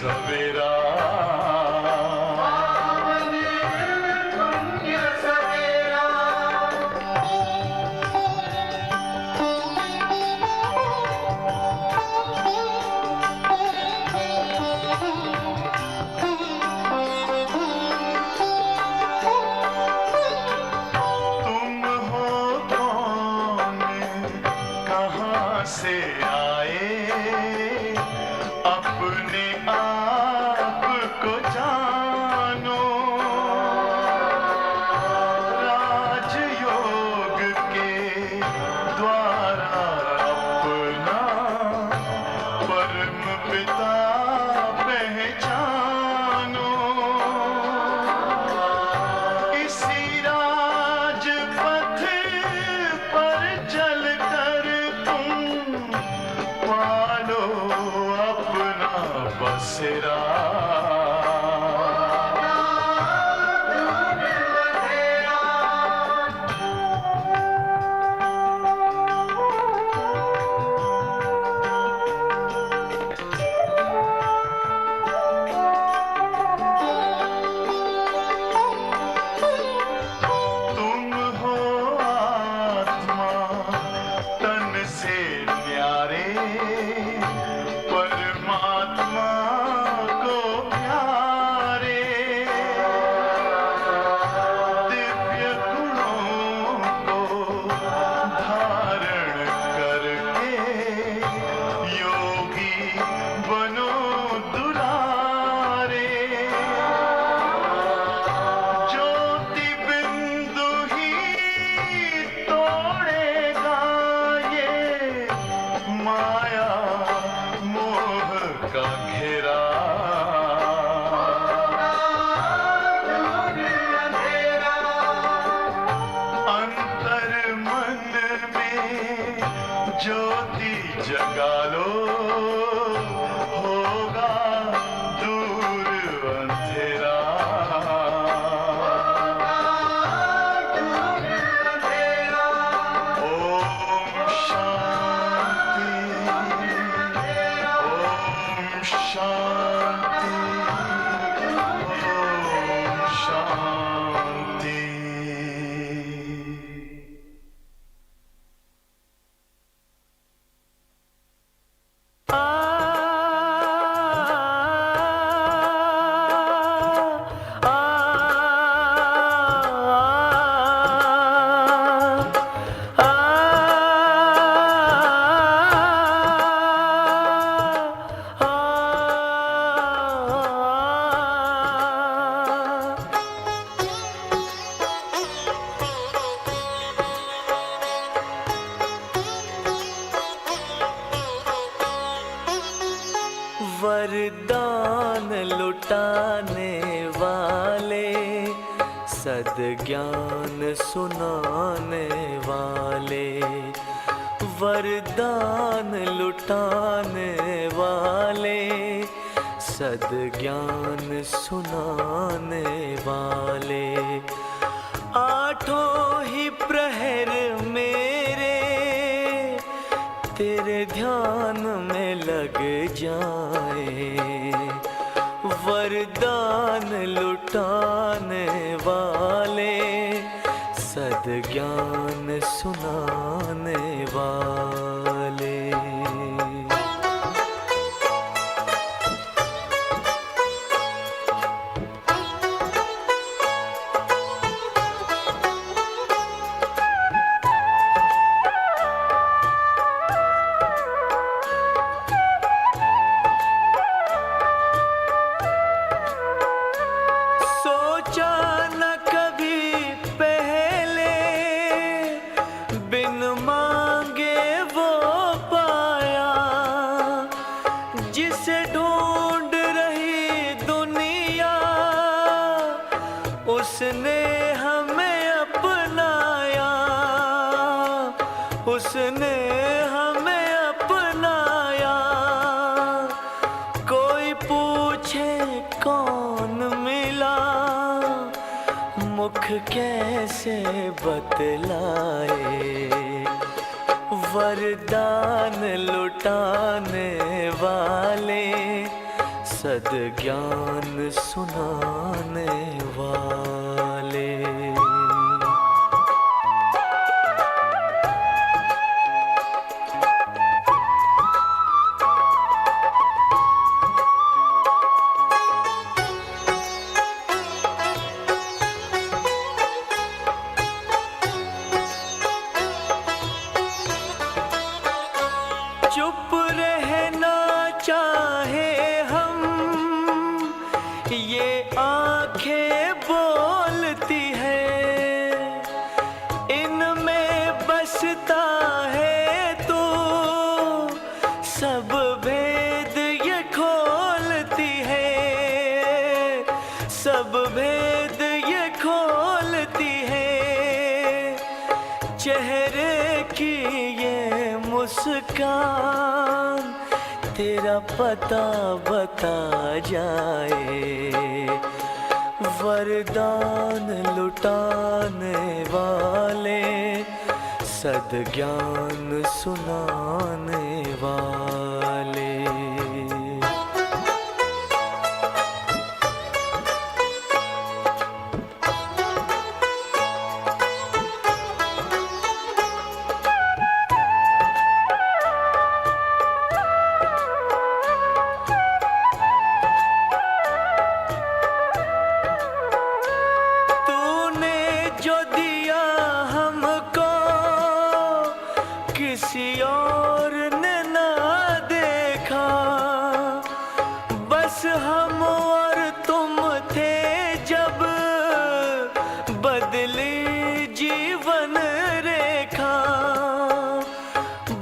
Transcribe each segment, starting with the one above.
सवेरा से आए अपने आप को जानो राजयोग के द्वारा अपना परम पिता पहचानो इसी राजपथ पर चलकर पालो अपना बसेरा तुम हो आत्मा तन से न्यारे परमात्मा को प्यारे दिव्य गुणों को धारण करके योगी बनो दुलारे ज्योति बिंदु ही तोड़ेगा ये माया मोह का घेरा अंतर मन में ज्योति जगा लो होगा दूर अंधेरा ओम शांति ओम शांति ओम शांति वरदान लुटाने वाले सद्ज्ञान सुनाने वाले वरदान लुटाने वाले सद्ज्ञान सुनाने वाले आठों ही प्रहर मेरे तेरे ध्यान में लग जाए वरदान लुटाने वाले सद्ज्ञान सुनाने वाले उसने हमें अपनाया, उसने हमें अपनाया। कोई पूछे कौन मिला, मुख कैसे बतलाए। वरदान लुटाने वाले सद्ज्ञान सुनाने वाले। चुप रहना चाहे हम, ये आंखें बोलती है, इनमें बसता है तो सब भेद ये खोलती है, सब भेद ये खोलती है। चेहरे की ये मुस्कान तेरा पता बता जाए, वरदान लुटाने वाले, सद्ज्ञान सुनाने वाले। किसी और ने ना देखा, बस हम और तुम थे जब बदली जीवन रेखा,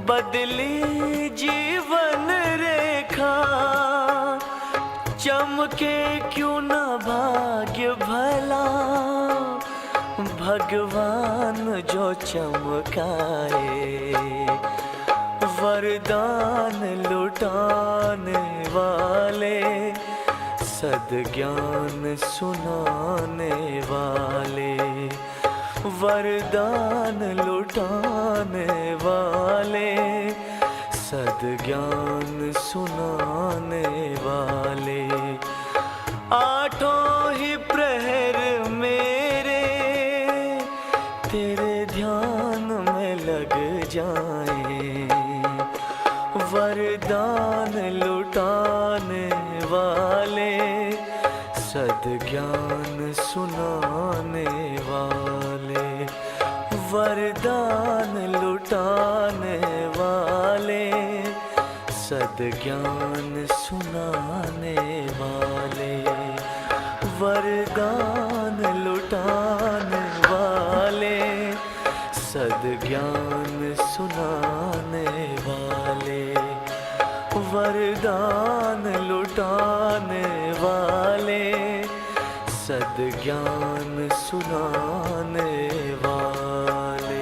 बदली जीवन रेखा। चमके क्यों ना भाग्य भला, भगवान जो चमकाए, वरदान लुटाने वाले, सद्ज्ञान सुनाने वाले, वरदान लुटाने वाले, सद्ज्ञान सुनाने वाले। आठों ही प्रहर मेरे तेरे ध्यान में लग जाएं, वरदान लुटाने वाले, सद्ज्ञान सुनाने वाले, वरदान लुटाने वाले, सद्ज्ञान सुनाने वाले, वरदान लुटाने वाले, सद्ज्ञान सुनाने वाले, वरदान लुटाने वाले, सद्ज्ञान सुनाने वाले।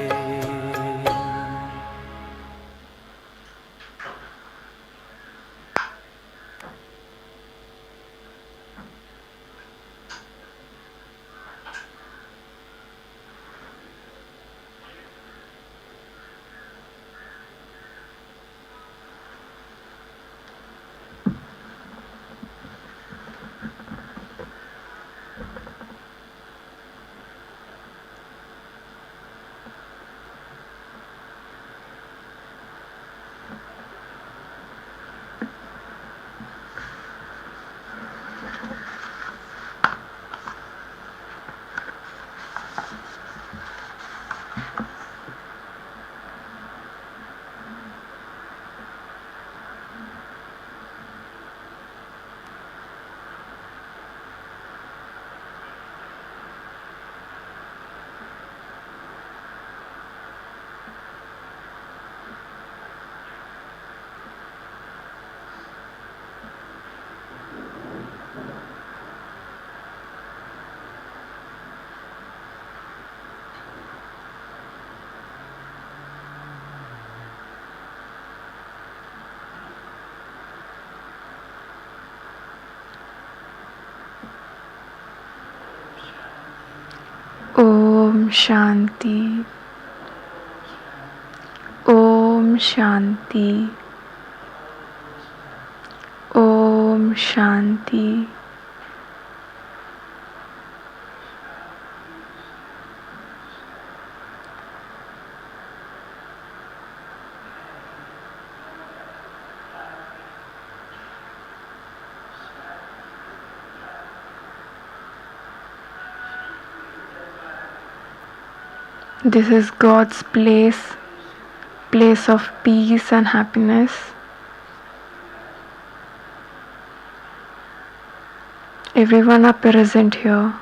ओम शांति, ओम शांति, ओम Shanti. This is God's place of peace and happiness. Everyone are present here.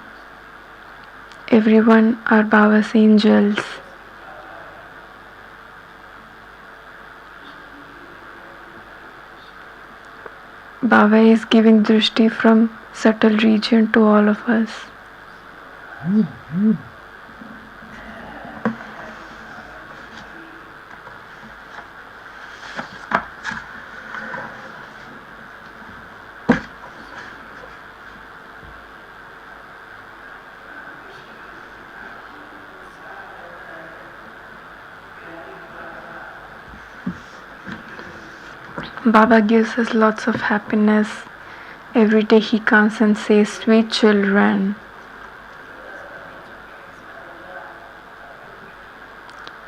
Everyone are Baba's angels. Baba is giving drishti from subtle region to all of us. Baba gives us lots of happiness. Every day he comes and says, "Sweet children."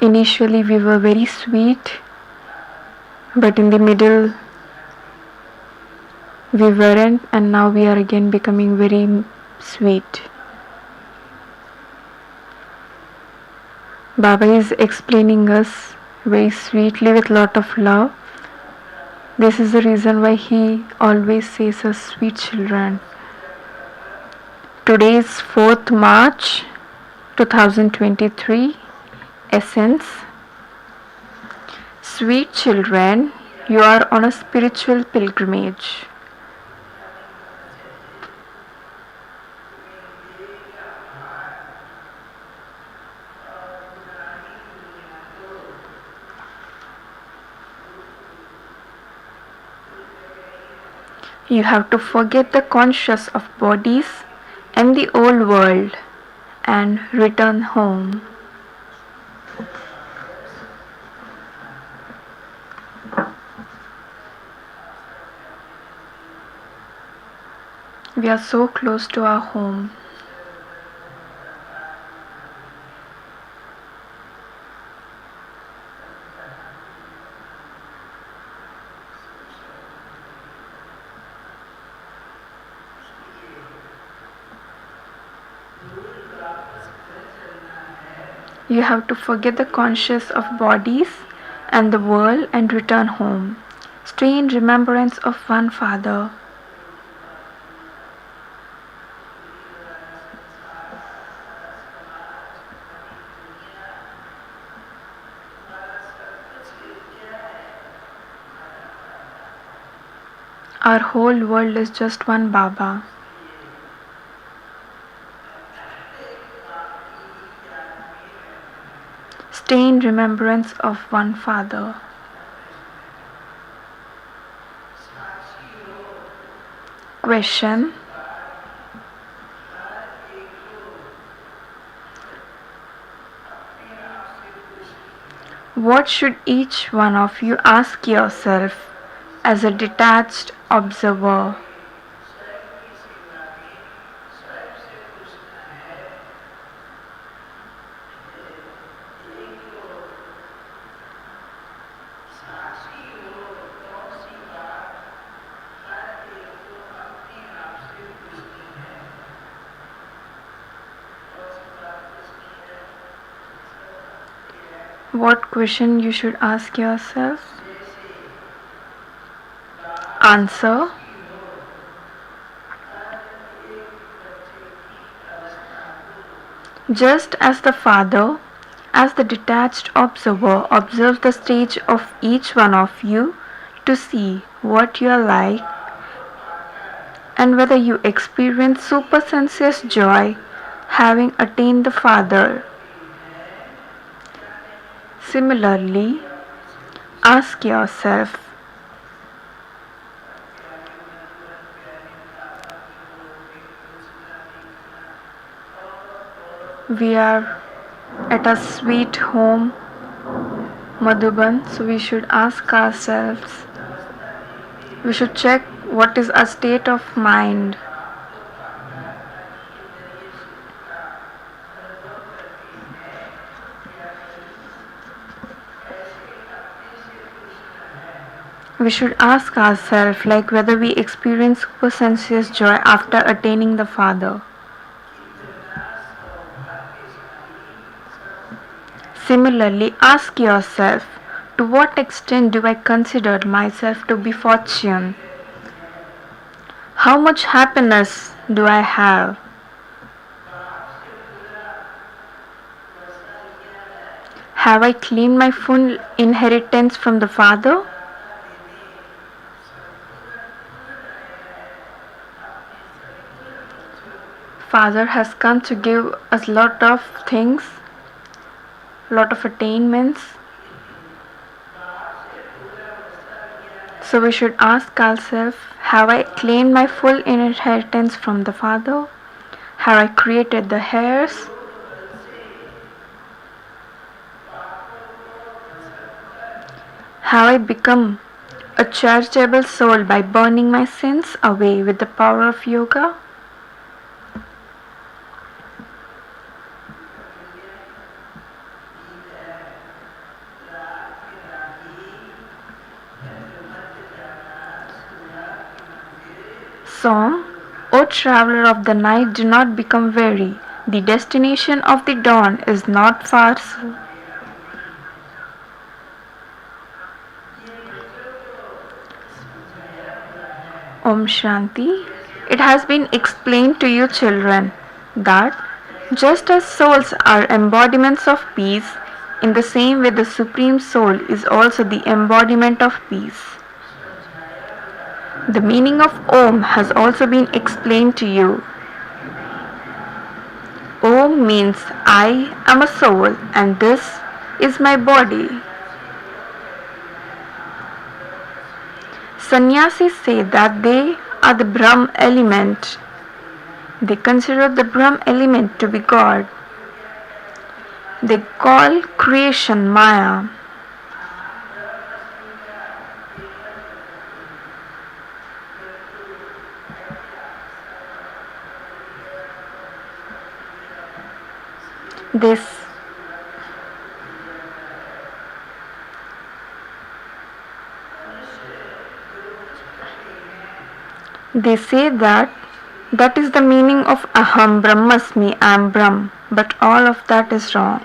Initially we were very sweet, but in the middle we weren't, and now we are again becoming very sweet. Baba is explaining us very sweetly with lot of love. This is the reason why he always says us sweet children. Today is 4th March 2023. Essence. Sweet children, you are on a spiritual pilgrimage. You have to forget the conscious of bodies and the old world and return home. We are so close to our home. You have to forget the conscious of bodies and the world and return home. Stay in remembrance of one Father. Our whole world is just one Baba. Stay in remembrance of one Father. Question. What should each one of you ask yourself as a detached observer? What question you should ask yourself? Answer. Just as the Father, as the detached observer, observes the stage of each one of you to see what you are like and whether you experience supersensuous joy having attained the Father. Similarly, ask yourself, we are at a sweet home, Madhuban, so we should ask ourselves, we should check what is our state of mind. We should ask ourselves like whether we experience supersensuous joy after attaining the Father. Similarly, ask yourself, to what extent do I consider myself to be fortunate? How much happiness do I have? Have I claimed my full inheritance from the Father? Father has come to give us lot of things, lot of attainments. So we should ask ourselves, have I claimed my full inheritance from the Father? Have I created the heirs? Have I become a charitable soul by burning my sins away with the power of yoga? Song, O traveler of the night, do not become weary. The destination of the dawn is not far. Om Shanti. It has been explained to you, children, that just as souls are embodiments of peace, in the same way the Supreme Soul is also the embodiment of peace. The meaning of Om has also been explained to you. Om means I am a soul and this is my body. Sannyasis say that they are the Brahma element. They consider the Brahma element to be God. They call creation Maya. They say that is the meaning of Aham Brahmasmi, I am Brahm, but all of that is wrong.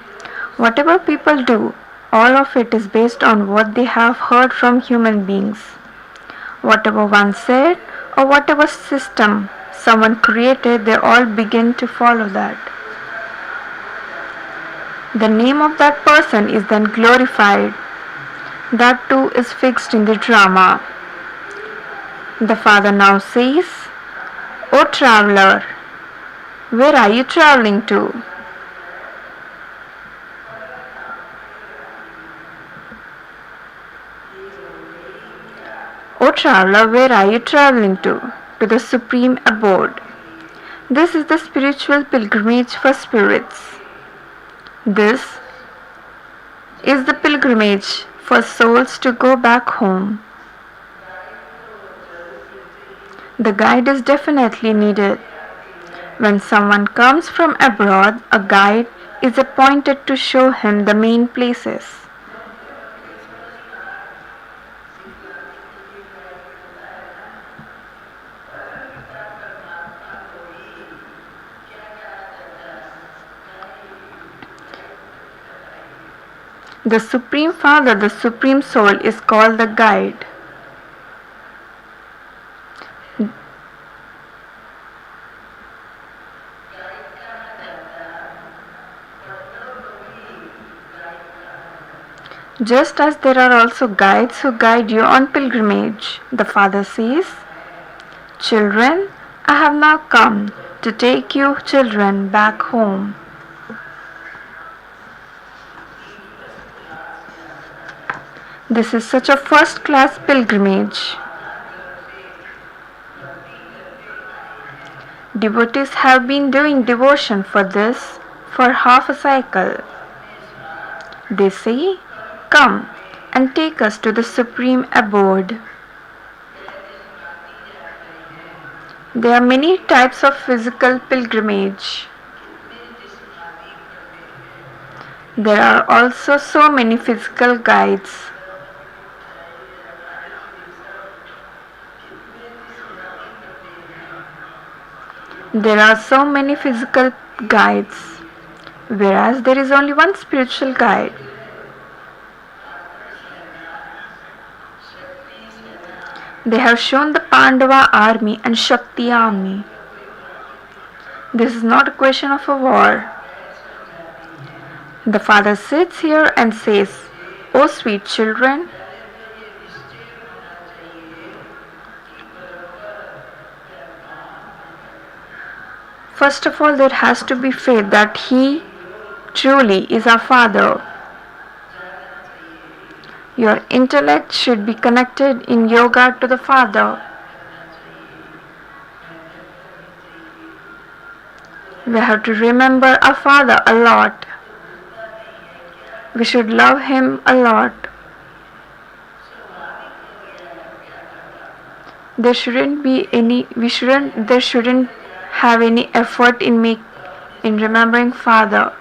Whatever people do, all of it is based on what they have heard from human beings. Whatever one said or whatever system someone created, they all begin to follow that. The name of that person is then glorified. That too is fixed in the drama. The Father now says, O traveler, where are you traveling to? O traveler, where are you traveling to? To the Supreme Abode. This is the spiritual pilgrimage for spirits. This is the pilgrimage for souls to go back home. The guide is definitely needed. When someone comes from abroad, a guide is appointed to show him the main places. The Supreme Father, the Supreme Soul, is called the guide. Just as there are also guides who guide you on pilgrimage, the Father says, Children, I have now come to take you children back home. This is such a first-class pilgrimage. Devotees have been doing devotion for this for half a cycle. They say, Come and take us to the Supreme Abode. There are many types of physical pilgrimage. There are also so many physical guides. There are so many physical guides, whereas there is only one spiritual guide. They have shown the Pandava army and Shakti army. This is not a question of a war. The father sits here and says, "Oh sweet children, first of all, there has to be faith that He truly is our Father. Your intellect should be connected in yoga to the Father. We have to remember our Father a lot. We should love Him a lot. There shouldn't have any effort in remembering Father.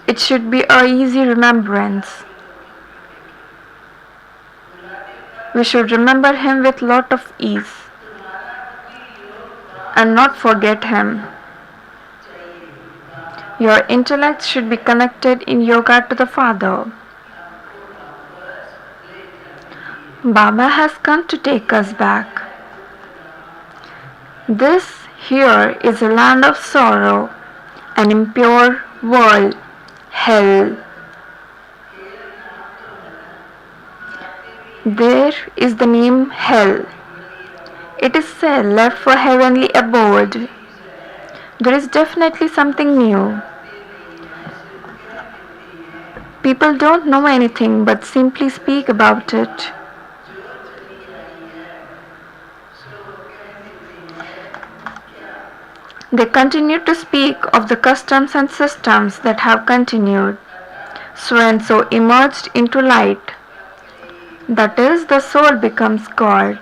It should be a easy remembrance. We should remember Him with lot of ease and not forget Him. Your intellect should be connected in yoga to the Father. Baba has come to take us back. This here is a land of sorrow, an impure world, hell. There is the name hell. It is said left for heavenly abode. There is definitely something new. People don't know anything but simply speak about it. They continue to speak of the customs and systems that have continued. So and so emerged into light. That is, the soul becomes God.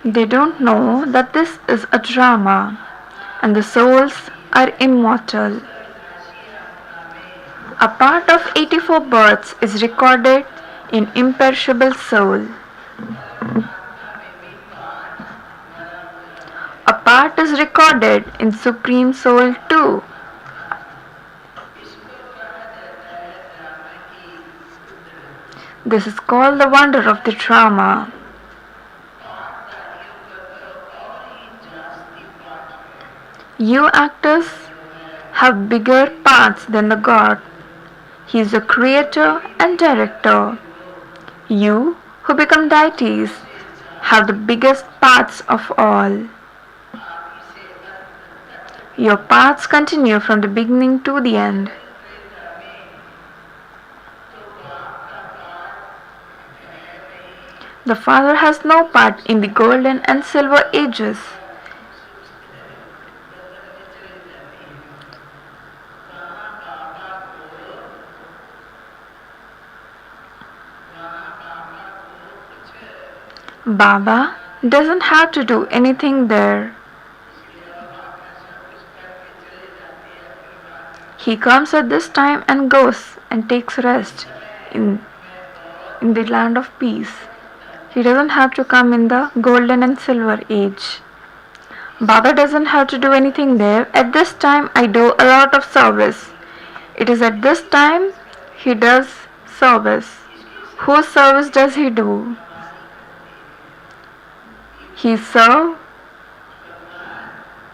They don't know that this is a drama and the souls are immortal. A part of 84 births is recorded in imperishable soul. A part is recorded in Supreme Soul too. This is called the wonder of the drama. You actors have bigger parts than the God. He is the creator and director. You, who become deities, have the biggest parts of all. Your paths continue from the beginning to the end. The Father has no part in the golden and silver ages. Baba doesn't have to do anything there. He comes at this time and goes and takes rest in the land of peace. He doesn't have to come in the golden and silver age. Baba doesn't have to do anything there. At this time I do a lot of service. It is at this time he does service. Whose service does he do? He serves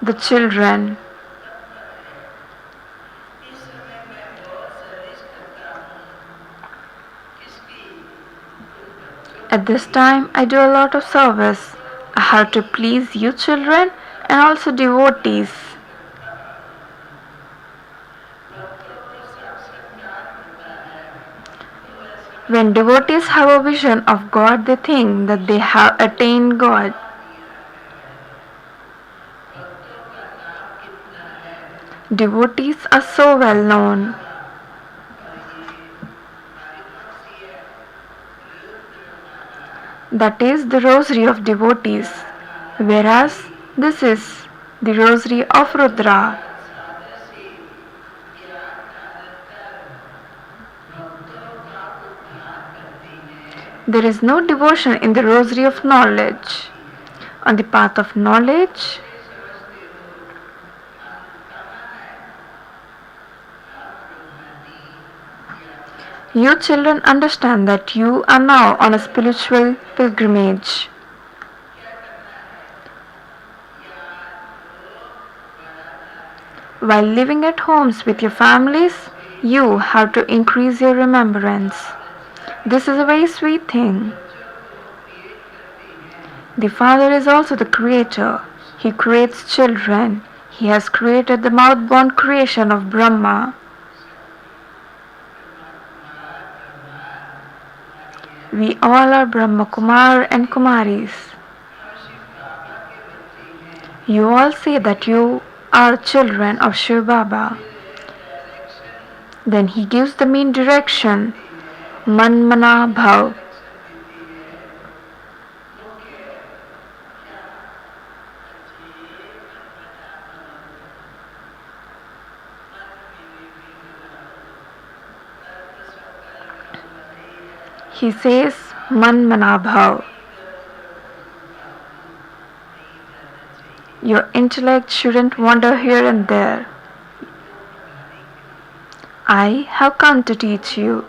the children. At this time, I do a lot of service. I have to please you children and also devotees. When devotees have a vision of God, they think that they have attained God. Devotees are so well known. That is the rosary of devotees, whereas this is the rosary of Rudra. There is no devotion in the rosary of knowledge. On the path of knowledge, you children understand that you are now on a spiritual pilgrimage. While living at homes with your families, you have to increase your remembrance. This is a very sweet thing. The Father is also the Creator. He creates children. He has created the mouth-born creation of Brahma. We all are Brahma Kumar and Kumaris. You all say that you are children of Shiv Baba. Then he gives the main direction, Man Mana Bhav. He says, Man Mana Bhav. Your intellect shouldn't wander here and there. I have come to teach you.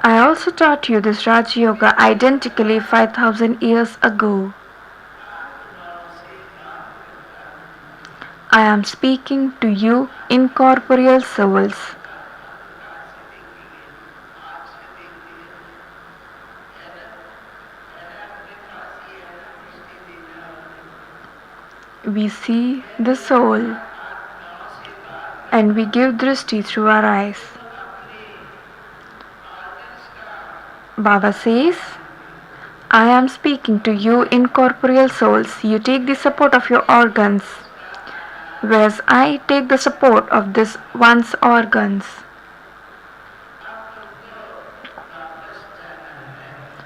I also taught you this Raj Yoga identically 5,000 years ago. I am speaking to you incorporeal souls. We see the soul and we give drishti through our eyes. Baba says, I am speaking to you incorporeal souls. You take the support of your organs, whereas I take the support of this one's organs.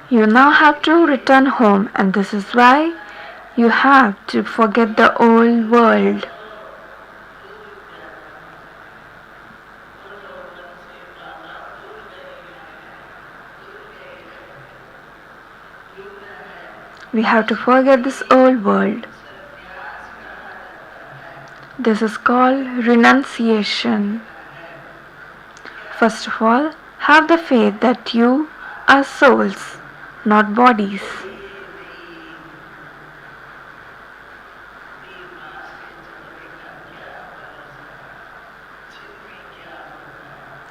You now have to return home, and this is why you have to forget the old world. We have to forget this old world. This is called renunciation. First of all, have the faith that you are souls, not bodies.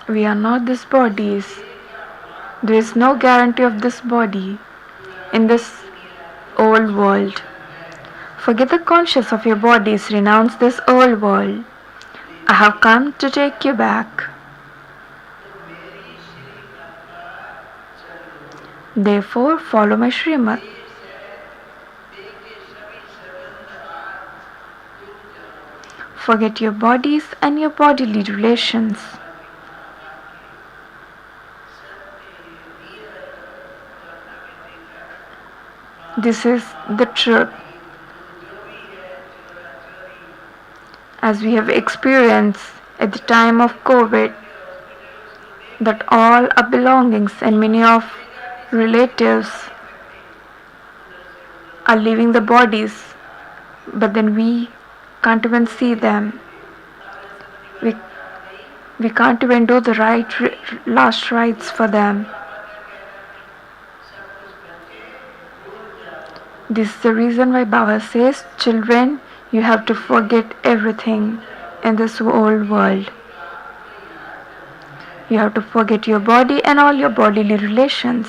We are not these bodies. There is no guarantee of this body in this old world. Forget the conscience of your bodies, renounce this old world. I have come to take you back. Therefore, follow my Srimad. Forget your bodies and your bodily relations. This is the truth. As we have experienced at the time of COVID, that all our belongings and many of relatives are leaving the bodies, but then we can't even see them. We can't even do the last rites for them. This is the reason why Baba says, children, you have to forget everything in this old world. You have to forget your body and all your bodily relations.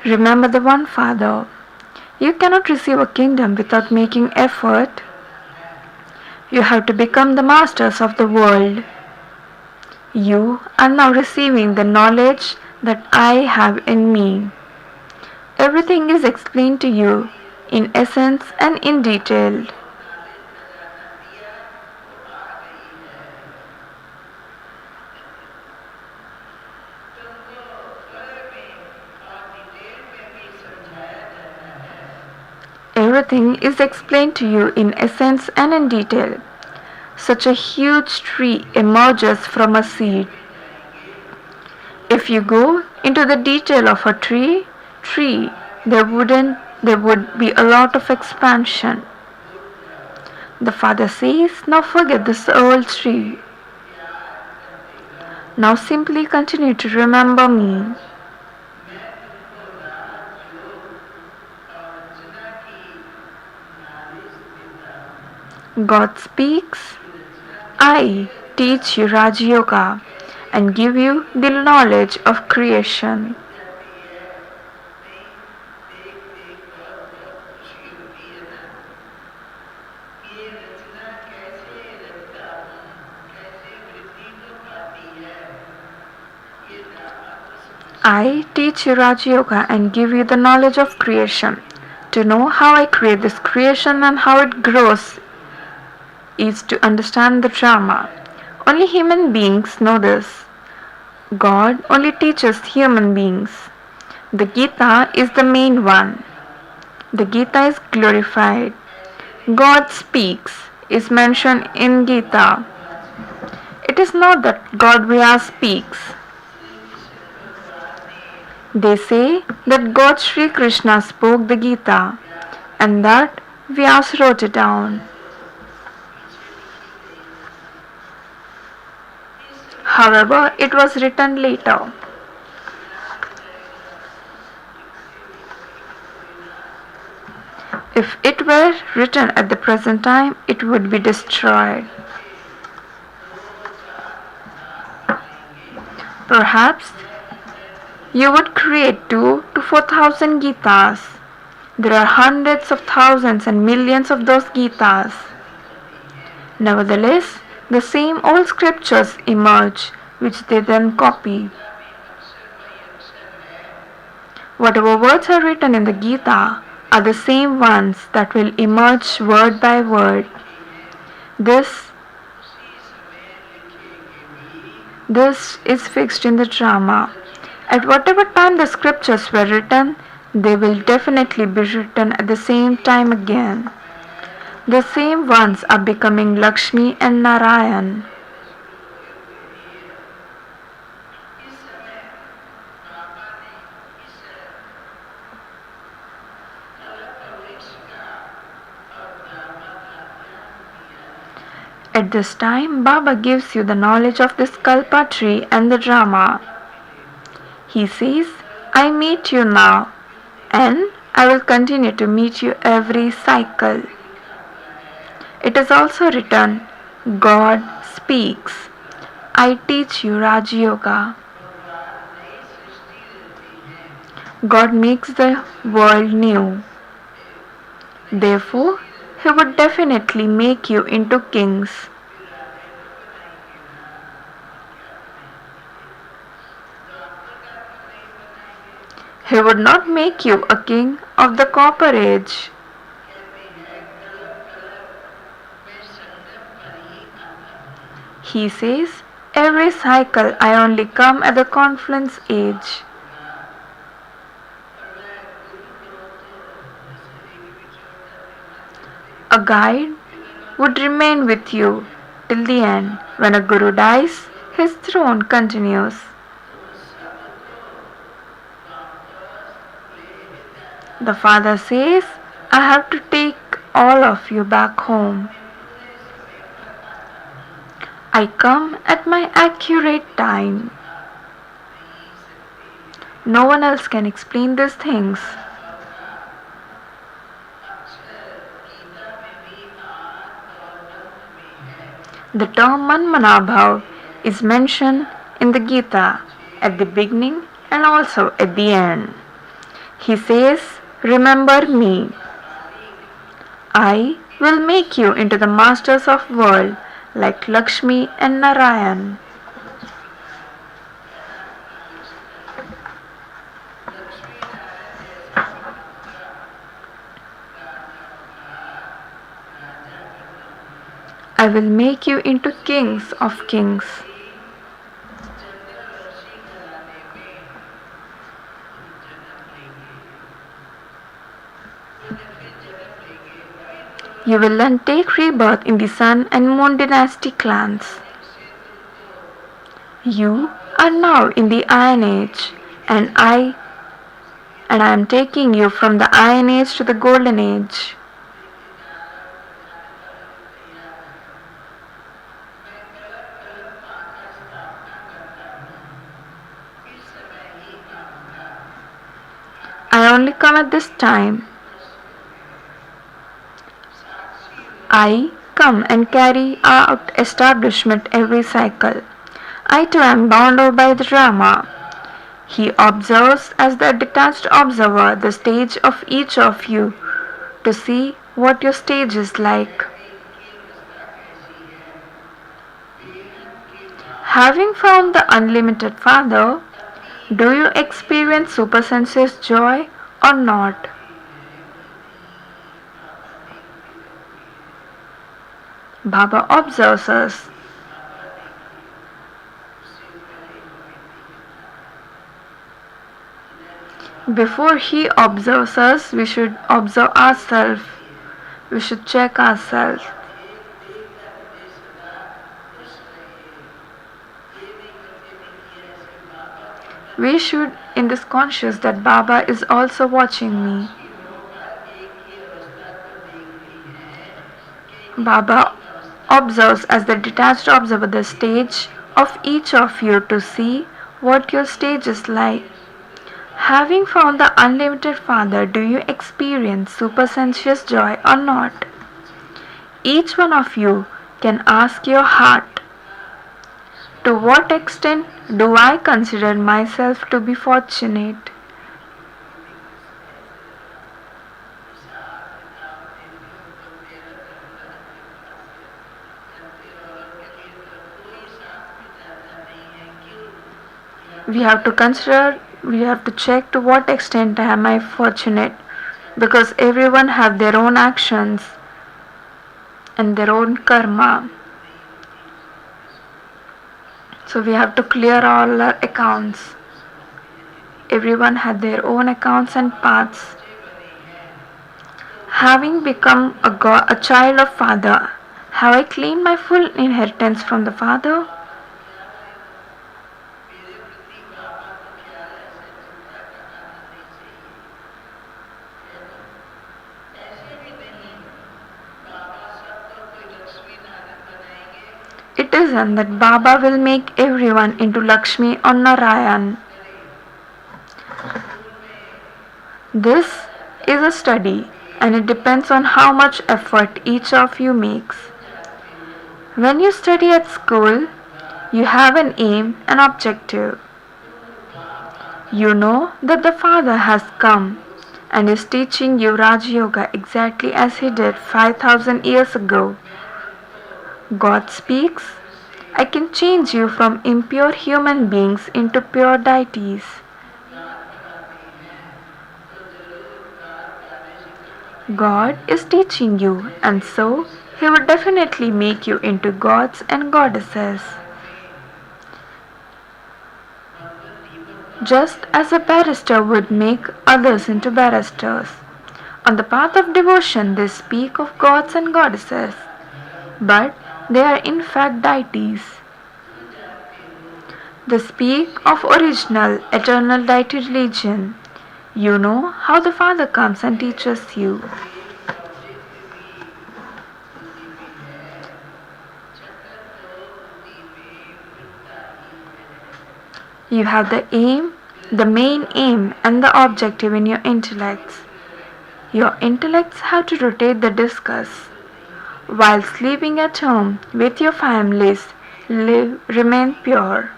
Remember the one Father. You cannot receive a kingdom without making effort. You have to become the masters of the world. You are now receiving the knowledge that I have in me. Every Everything is explained to you in essence and in detail. Everything is explained to you in essence and in detail. Such a huge tree emerges from a seed. If you go into the detail of a tree, there would be a lot of expansion. The father says, now forget this old tree. Now simply continue to remember me. God speaks, I teach you Raj Yoga and give you the knowledge of creation. I teach you Raj Yoga and give you the knowledge of creation. To know how I create this creation and how it grows is to understand the drama. Only human beings know this. God only teaches human beings. The Gita is the main one. The Gita is glorified. God speaks is mentioned in Gita. It is not that God Vyas speaks. They say that God Sri Krishna spoke the Gita and that Vyas wrote it down. However, it was written later. If it were written at the present time, it would be destroyed. Perhaps you would create 2 to 4,000 Gitas. There are hundreds of thousands and millions of those Gitas. Nevertheless, the same old scriptures emerge, which they then copy. Whatever words are written in the Gita are the same ones that will emerge word by word. This is fixed in the drama. At whatever time the scriptures were written, they will definitely be written at the same time again. The same ones are becoming Lakshmi and Narayan. At this time, Baba gives you the knowledge of this Kalpa tree and the drama. He says, I meet you now, and I will continue to meet you every cycle. It is also written, God speaks. I teach you Raj Yoga. God makes the world new. Therefore, He would definitely make you into kings. He would not make you a king of the copper age. He says, every cycle I only come at the confluence age. A guide would remain with you till the end. When a guru dies, his throne continues. The father says, I have to take all of you back home. I come at my accurate time. No one else can explain these things. The term Manmanabhav is mentioned in the Gita at the beginning and also at the end. He says, remember me. I will make you into the masters of world like Lakshmi and Narayan. I will make you into kings of kings. You will then take rebirth in the Sun and Moon dynasty clans. You are now in the Iron Age, and I am taking you from the Iron Age to the Golden Age. I only come at this time. I come and carry out establishment every cycle. I too am bound over by the drama. He observes as the detached observer the stage of each of you to see what your stage is like. Having found the unlimited Father, do you experience supersensuous joy or not? Baba observes us. Before he observes us, we should observe ourselves. We should check ourselves. We should in this conscious that Baba is also watching me. Baba observes as the detached observer the stage of each of you to see what your stage is like. Having found the unlimited Father, do you experience supersensuous joy or not? Each one of you can ask your heart, to what extent do I consider myself to be fortunate? We have to check to what extent am I fortunate, because everyone have their own actions and their own karma. So we have to clear all our accounts. Everyone had their own accounts and paths. Having become a child of Father, have I claimed my full inheritance from the Father? It isn't that Baba will make everyone into Lakshmi or Narayan. This is a study, and it depends on how much effort each of you makes. When you study at school, you have an aim and objective. You know that the Father has come and is teaching you Raj Yoga exactly as he did 5,000 years ago. God speaks, I can change you from impure human beings into pure deities. God is teaching you, and so He will definitely make you into gods and goddesses. Just as a barrister would make others into barristers. On the path of devotion, they speak of gods and goddesses, but they are in fact deities. They speak of original, eternal deity religion. You know how the Father comes and teaches you. You have the aim, the main aim, and the objective in your intellects. Your intellects have to rotate the discus. While sleeping at home with your families, remain pure.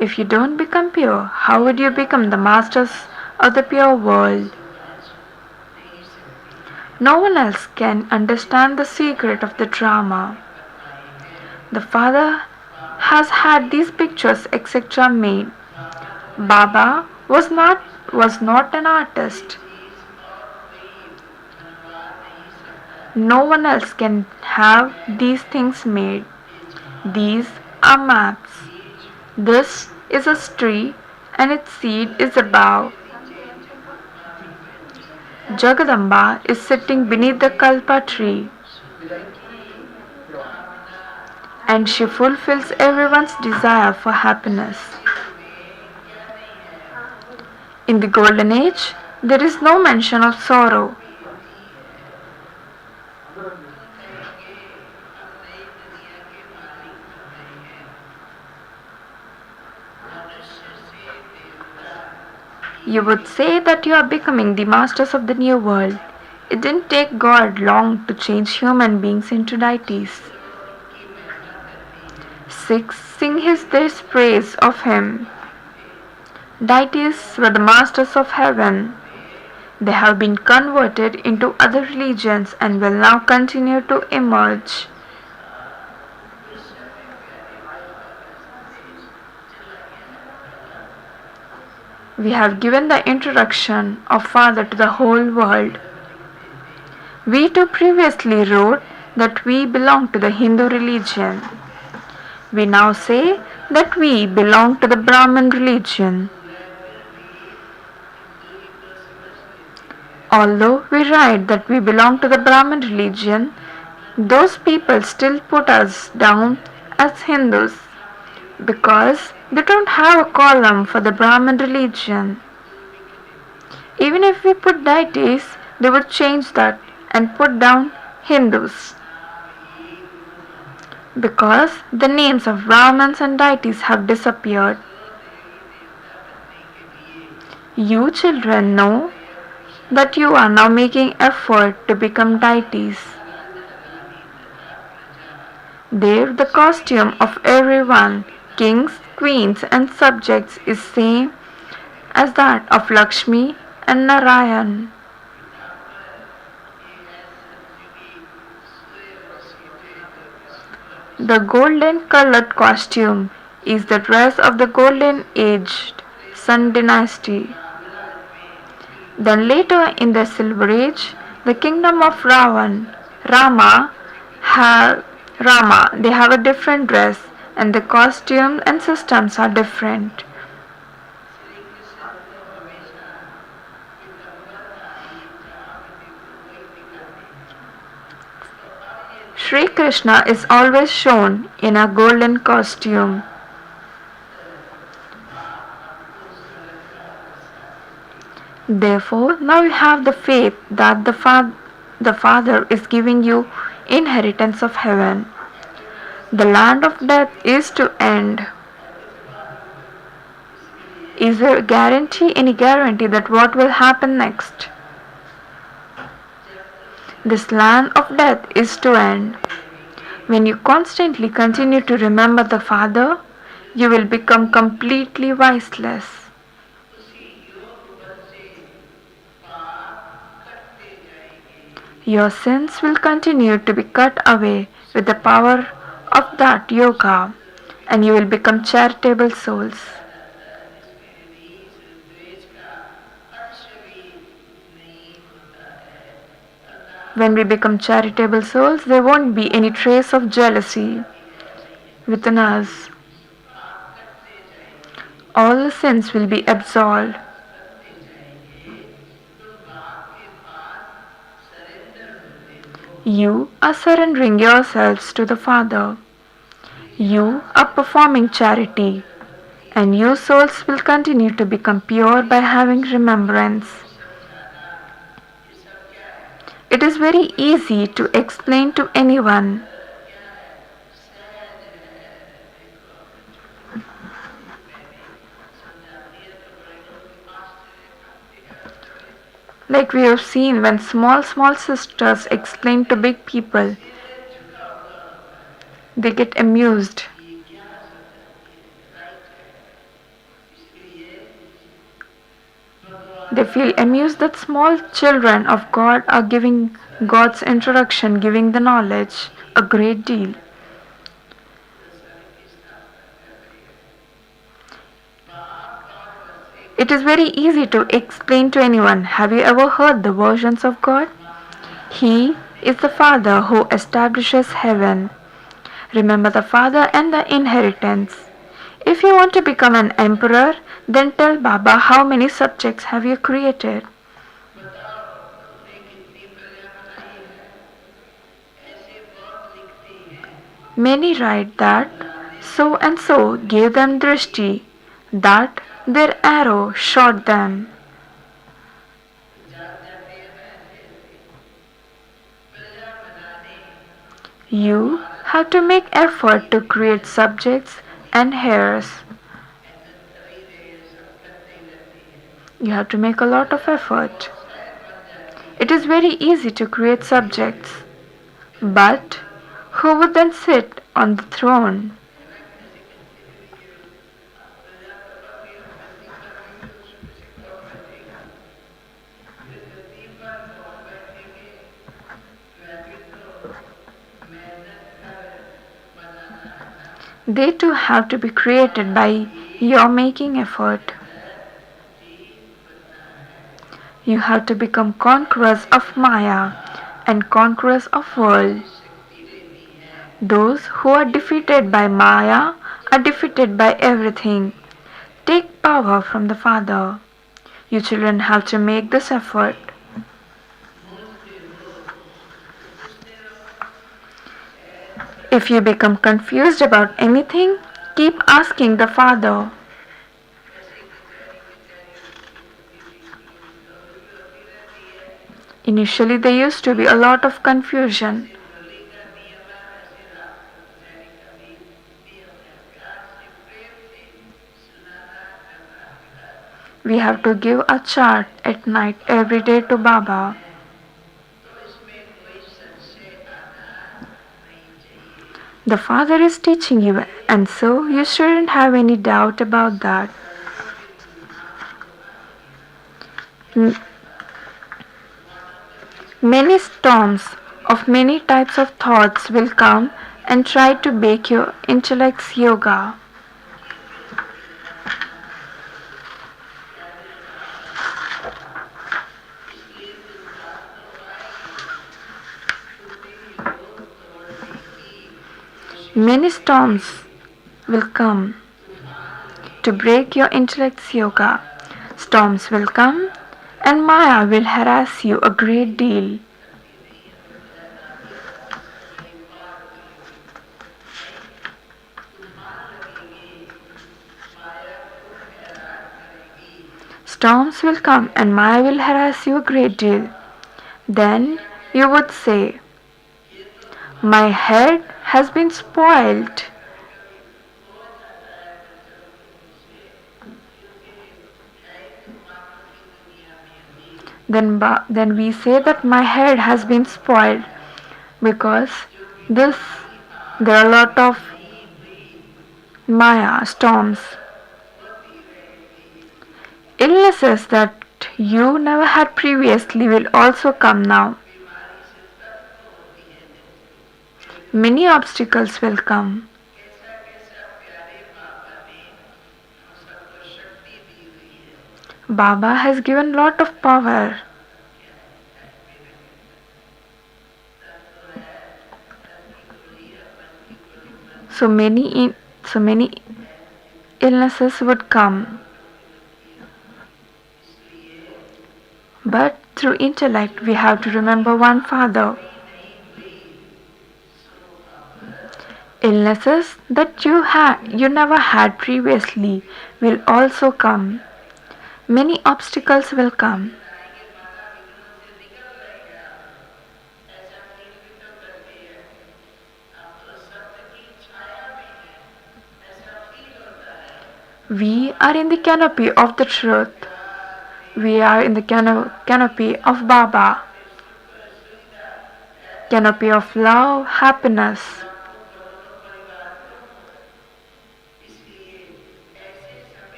If you don't become pure, how would you become the masters of the pure world? No one else can understand the secret of the drama. The Father has had these pictures etc. made. Baba was not an artist. No one else can have these things made. These are maps. This is a tree and its seed is a bough. Jagadamba is sitting beneath the Kalpa tree and she fulfills everyone's desire for happiness. In the Golden Age, there is no mention of sorrow. You would say that you are becoming the masters of the new world. It didn't take God long to change human beings into deities. Sikhs sing this praise of him. Deities were the masters of heaven. They have been converted into other religions and will now continue to emerge. We have given the introduction of Father to the whole world. We too previously wrote that we belong to the Hindu religion. We now say that we belong to the Brahman religion. Although we write that we belong to the Brahman religion, those people still put us down as Hindus because they don't have a column for the Brahman religion. Even if we put deities, they would change that and put down Hindus. Because the names of Brahmins and deities have disappeared. You children know that you are now making effort to become deities. There the costume of everyone, kings, queens and subjects, is same as that of Lakshmi and Narayan. The golden colored costume is the dress of the golden aged Sun dynasty. Then later in the Silver Age, the kingdom of Rama, they have a different dress and the costumes and systems are different. Sri Krishna is always shown in a golden costume. Therefore, now you have the faith that the Father is giving you inheritance of heaven. The land of death is to end. Is there any guarantee that what will happen next? This land of death is to end. When you constantly continue to remember the Father, you will become completely voiceless. Your sins will continue to be cut away with the power of that yoga, and you will become charitable souls. When we become charitable souls, there won't be any trace of jealousy within us. All the sins will be absolved. You are surrendering yourselves to the Father. You are performing charity, and you souls will continue to become pure by having remembrance. It is very easy to explain to anyone. Like we have seen when small sisters explain to big people, they get amused. They feel amused that small children of God are giving God's introduction, giving the knowledge a great deal. It is very easy to explain to anyone. Have you ever heard the versions of God? He is the Father who establishes heaven. Remember the Father and the inheritance. If you want to become an emperor, then tell Baba how many subjects have you created. Many write that so and so gave them drishti, that their arrow shot them. You have to make effort to create subjects and heirs. You have to make a lot of effort. It is very easy to create subjects, but who would then sit on the throne? They too have to be created by your making effort. You have to become conquerors of Maya and conquerors of world. Those who are defeated by Maya are defeated by everything. Take power from the Father. You children have to make this effort. If you become confused about anything, keep asking the Father. Initially, there used to be a lot of confusion. We have to give a chart at night every day to Baba. The Father is teaching you, and so you shouldn't have any doubt about that. Many storms of many types of thoughts will come and try to break your intellect's yoga. Many storms will come to break your intellect's yoga. Storms will come and Maya will harass you a great deal. Storms will come and Maya will harass you a great deal. Then you would say, my head has been spoiled. Then we say that my head has been spoiled because this there are a lot of Maya storms. Illnesses that you never had previously will also come now. Many obstacles will come. Baba has given lot of power. So many illnesses would come. But through intellect we have to remember one Father. Illnesses that you never had previously will also come. Many obstacles will come. We are in the canopy of the truth. We are in the canopy of Baba. Canopy of love, happiness.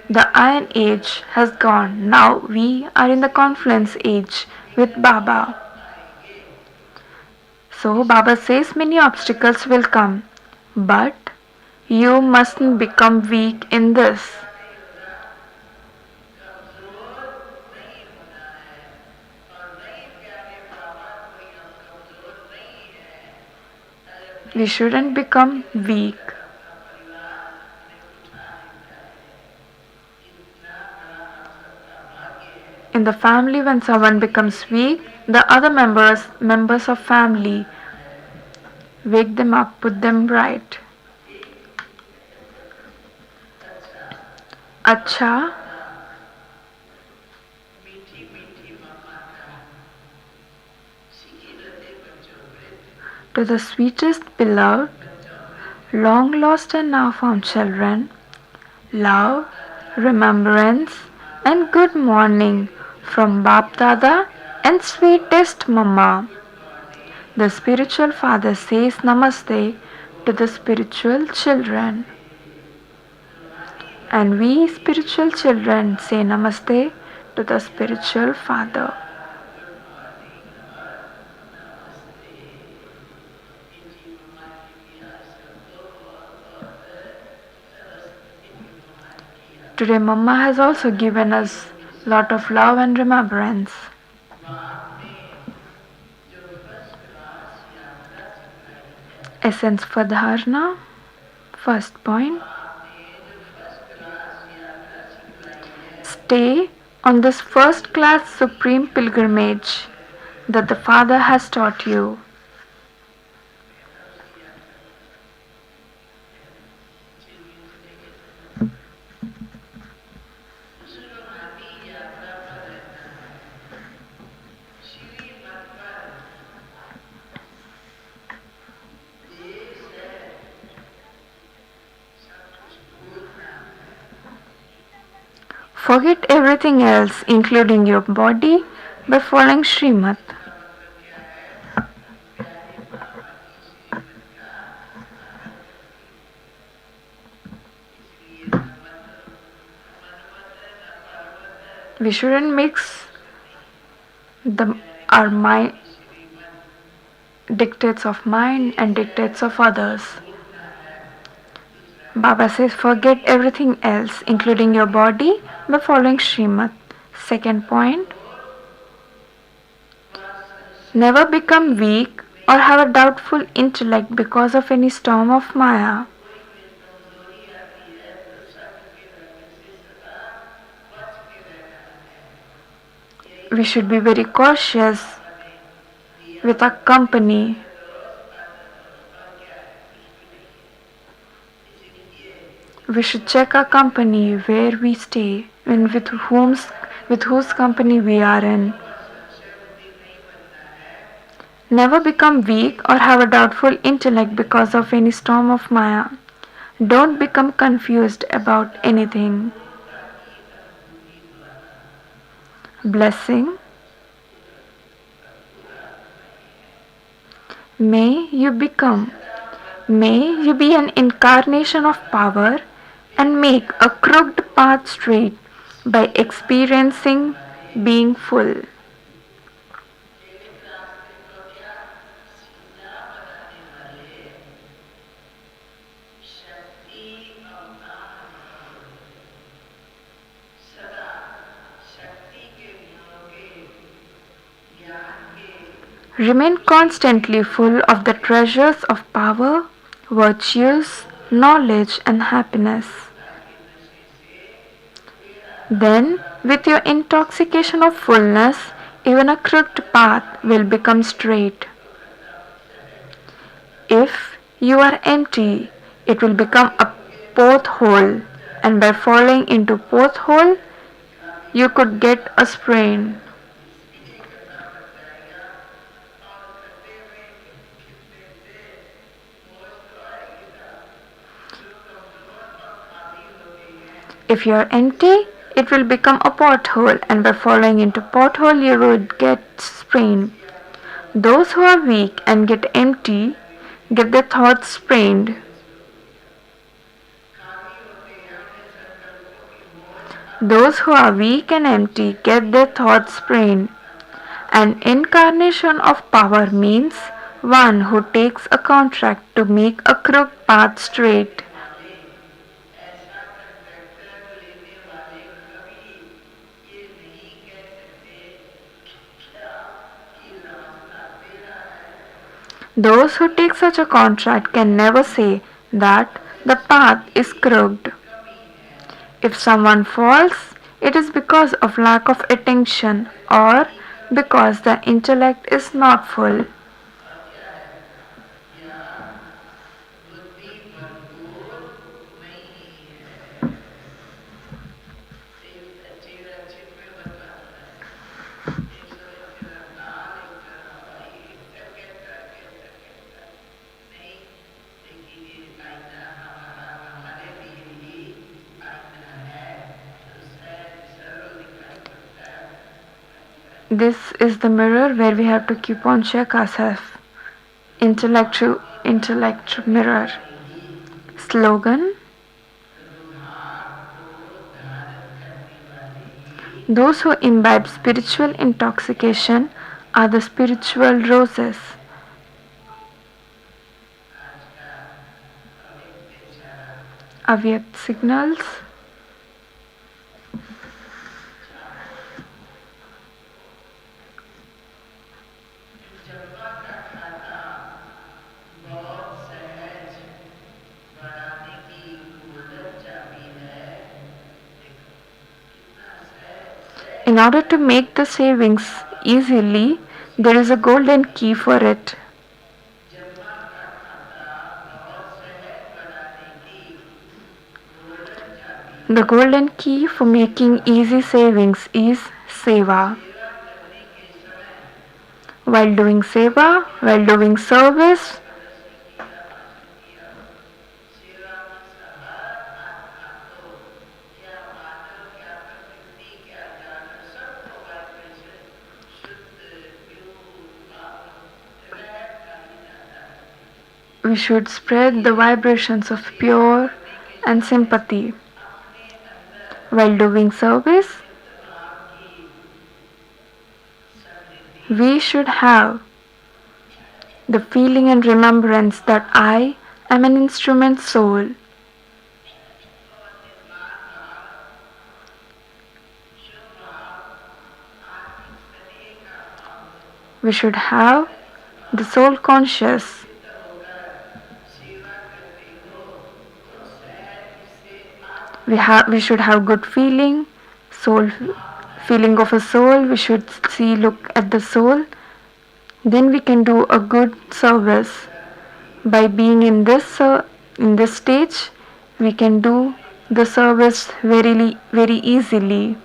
The iron age has gone. Now we are in the confluence age with Baba. So Baba says many obstacles will come, but You mustn't become weak in this. We shouldn't become weak. In the family, when someone becomes weak, the other members of family wake them up, put them right. Acha, to the sweetest beloved, long lost and now found children, love, remembrance, and good morning from Bap Dada and sweetest Mama. The spiritual father says Namaste to the spiritual children. And we spiritual children say Namaste to the spiritual father. Today Mama has also given us lot of love and remembrance. Essence for Dharana. First point. Stay on this first class supreme pilgrimage that the Father has taught you. Forget everything else, including your body, by following Srimad. We shouldn't mix our mind, dictates of mind and dictates of others. Baba says, forget everything else, including your body, by following Srimad. Second point, never become weak or have a doubtful intellect because of any storm of Maya. We should be very cautious with our company. We should check our company, where we stay, and with whose company we are in. Never become weak or have a doubtful intellect because of any storm of Maya. Don't become confused about anything. Blessing. May you be an incarnation of power and make a crooked path straight by experiencing being full. Remain constantly full of the treasures of power, virtues, knowledge, and happiness. Then, with your intoxication of fullness, even a crooked path will become straight. If you are empty, it will become a pothole, and by falling into pothole, you could get a sprain. If you are empty, it will become a pothole, and by falling into pothole, you would get sprained. Those who are weak and get empty get their thoughts sprained. Those who are weak and empty get their thoughts sprained. An incarnation of power means one who takes a contract to make a crooked path straight Those who take such a contract can never say that the path is crooked. If someone falls, it is because of lack of attention or because the intellect is not full. This is the mirror where we have to keep on check ourselves. Intellect mirror. Slogan: those who imbibe spiritual intoxication are the spiritual roses. Avyakt signals. In order to make the savings easily, there is a golden key for it. The golden key for making easy savings is seva. While doing seva, while doing service, we should spread the vibrations of pure and sympathy. While doing service, we should have the feeling and remembrance that I am an instrument soul. We should have the soul conscious. We should have good feeling, soul feeling of a soul. We should look at the soul. Then we can do a good service. By being in this stage, we can do the service very easily.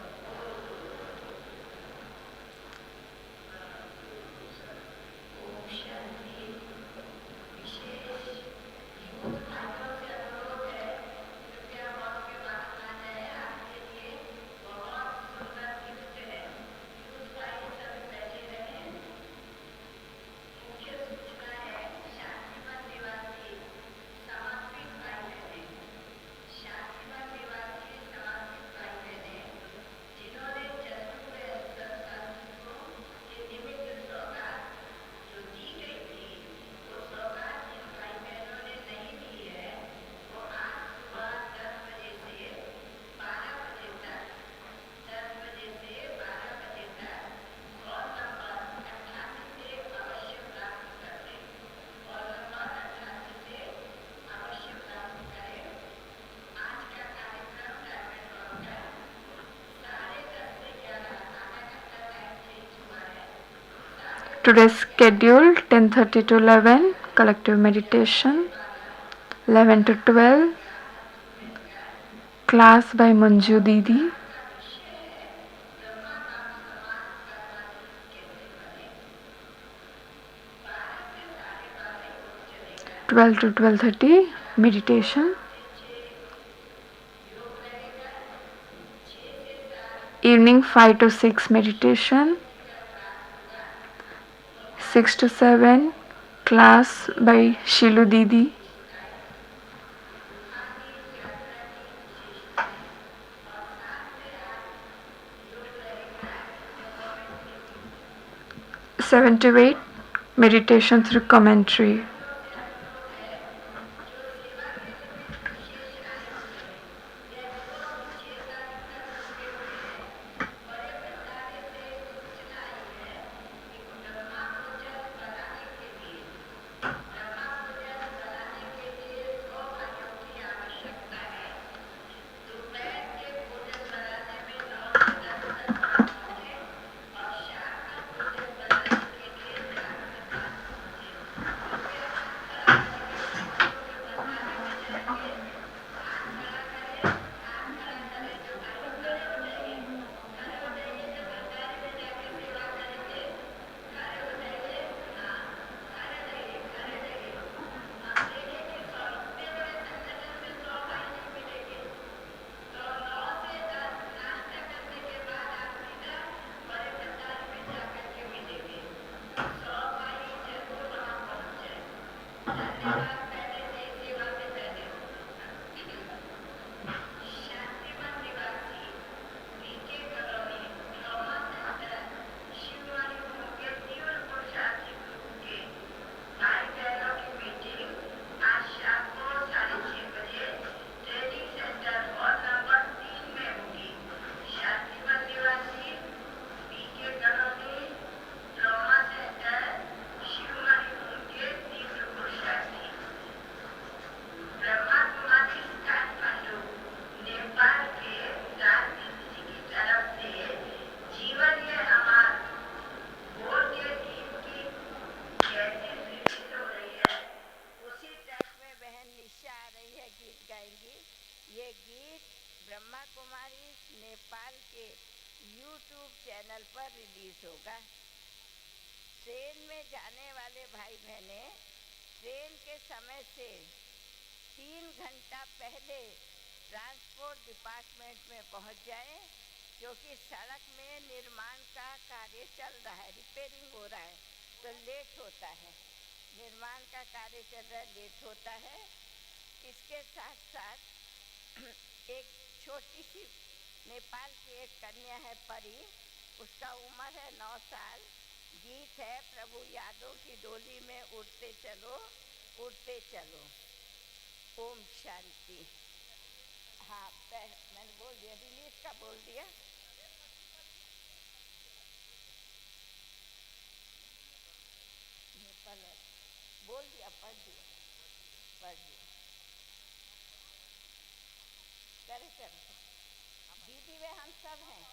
Today's schedule 10:30 to 11 collective meditation, 11 to 12 class by Manju Didi, 12 to 12:30 meditation, evening 5 to 6 meditation, 6 to 7 class by Shilu Didi, 7 to 8 meditation through commentary. गीत गाएंगी। ये गीत ब्रह्मा कुमारी नेपाल के YouTube channel पर release होगा। Train में जाने वाले भाई बहने ट्रेन के समय से 3 घंटा पहले ट्रांसपोर्ट डिपार्टमेंट में पहुंच जाएं, क्योंकि सड़क में निर्माण का कार्य चल रहा है, रिपेयरिंग हो रहा है, तो लेट होता है। निर्माण का कार्य चल रहा है, लेट होता है। इसके साथ साथ एक छोटी सी नेपाल की एक कन्या है परी, उसका उम्र है 9 साल। गीत है प्रभु यादों की डोली में उड़ते चलो उड़ते चलो। ओम शांति। हाँ, मैंने बोल दिया, रिलीज का बोल दिया। नेपाल बोल दिया, पढ़ दिया। करे दीदी वे हम सब हैं।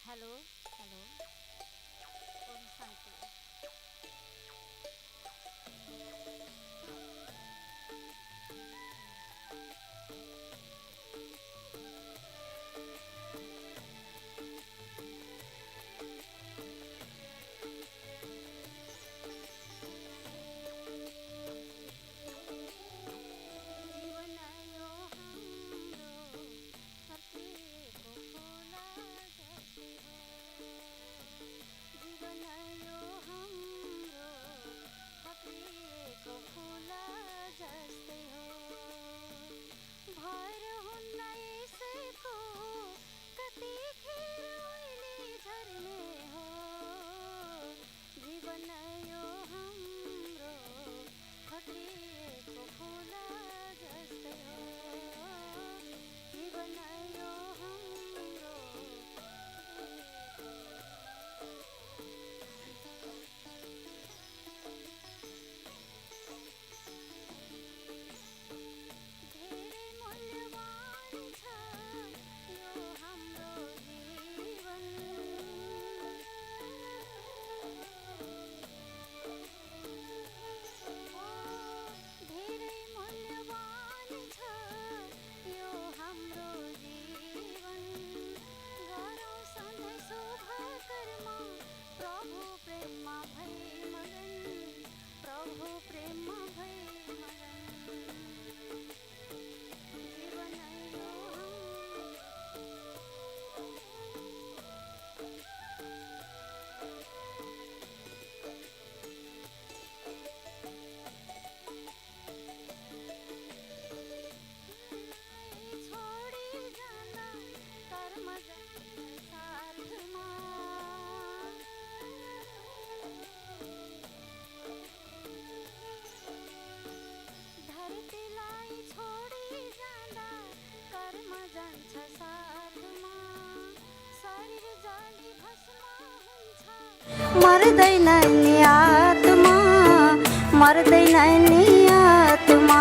Hello hello, Om Shanti. मर्दैन नि आत्मा, मर्दैन नि आत्मा,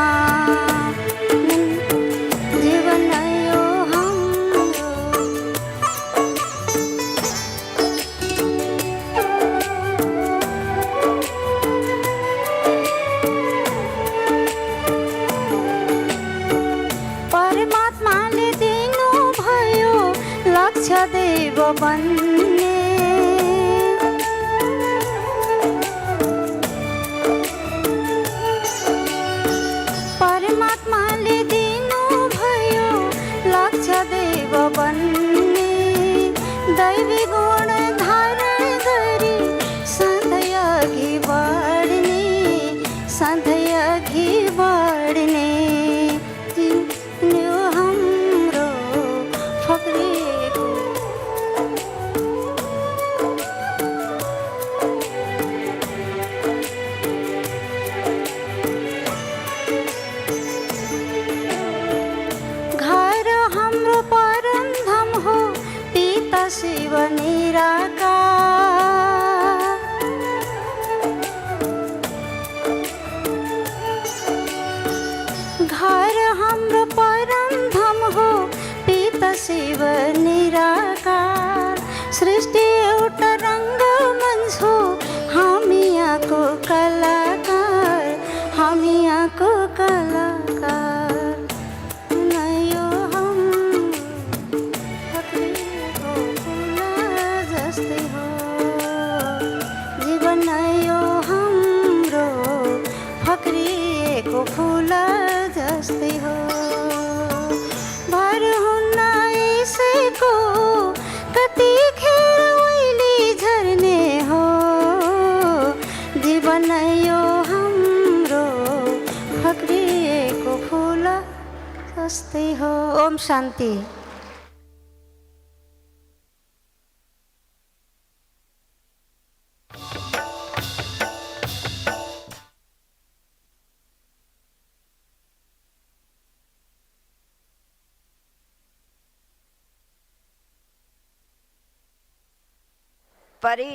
जीवन यो हाम्रो। परमात्माले दिनु भयो लक्ष्य देव बन बन्ने परमात्माले दिनु भयो लक्ष्य दैव बन्ने दैवी गुण धारण गरी सधैँ अघि बढ्ने सधैँ अघि बढ्ने यो हाम्रो फक्रिएको घर हाम्रो परम धाम हो पिता शिव निराकार घर हाम्रो परम धाम हो पिता शिव निराकार सृष्टि एउटा रङ्गमञ्च हो हामी यहाँको कलाकार हामी यहाँको कलाकार न यो हाम्रो फक्रिएको फुल जस्तै हो जीवन न यो हाम्रो फक्रिएको फुल जस्तै हो भर हुन्न यसैको कतिखेर उहिले झर्ने हो जीवन यो हाम्रो फक्रिएको फुल जस्तै हो ओम शान्ति परी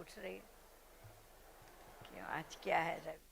उठ रही? क्यों आज क्या है रवि?